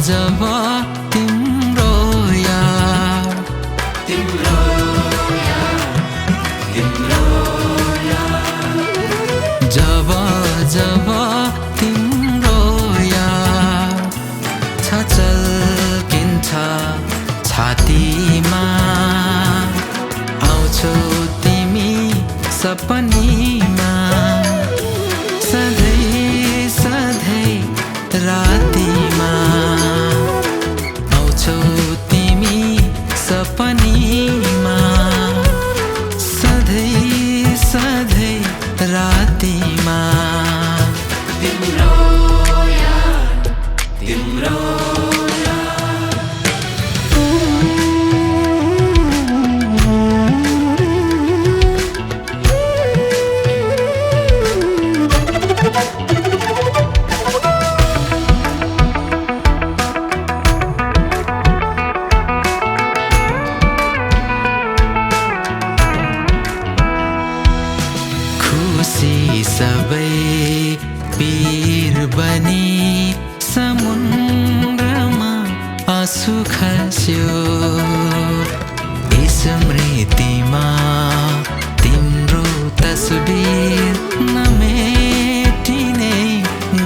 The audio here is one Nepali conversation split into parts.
जब तिम्रो याद जब तिम्रो याद छचल्किन्छ छातीमा आउँछौ तिमी सपनीमा सधैँ सधैँ रातिमा आउँछौ तिमी सपनीमा सधैँ सधैँ रातिमा तिम्रो याद तिम्रो खुसी सबै पीर बनी समुद्रमा आँसु खस्यो स्मृतिमा तिम्रो तस्बिर नमेटिने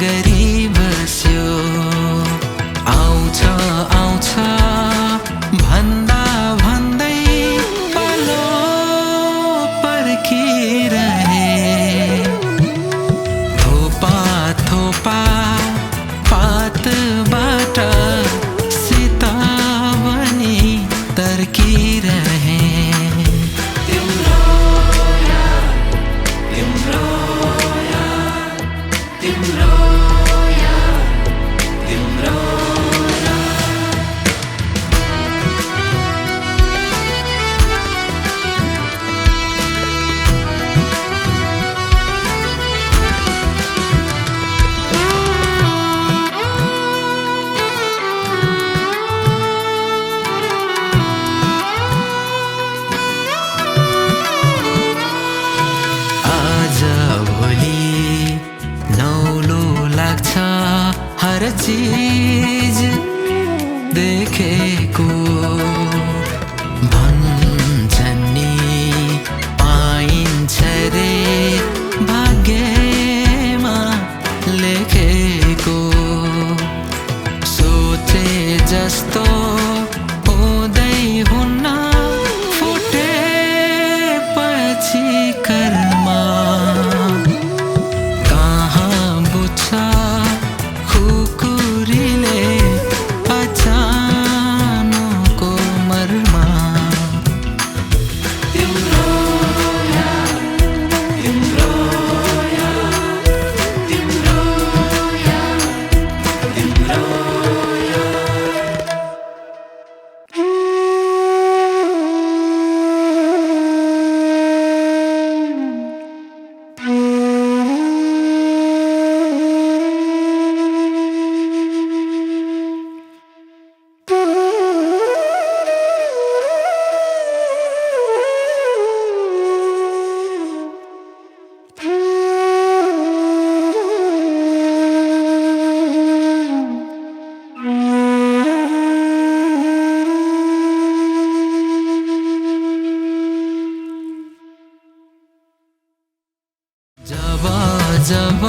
गरी बस्यो आउँछ आउँछ भन्दा भन्दै पालो पर्खिरहे थोपा पातबाट सितावनी तर्किरहे तिम्रो याद तिम्रो याद तिम्रो याद तिम्रो हर चीज देखेको भन्छन् नि पाइन्छ रे भाग्यमा लेखेको सोचे जस्तो हुँदै हुन्न फुटेपछि कर्म कहाँ बुझ्छ खुकुरीले अचानको मर्मा तिम्रो याद तिम्रो याद तिम्रो याद तिम्रो जब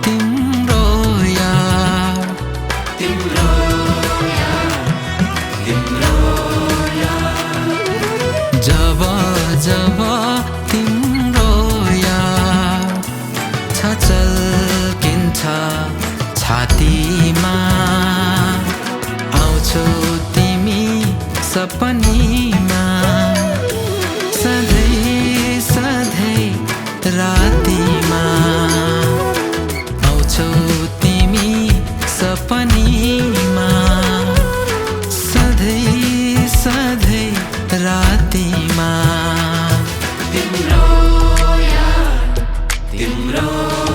तिम्रो याद तिम्रो याद तिम्रो याद जब तिम्रो याद छचल्किन्छ छातीमा आउँछौ तिमी सपनीमा सधैँ सधैँ रातिमा तिम्रो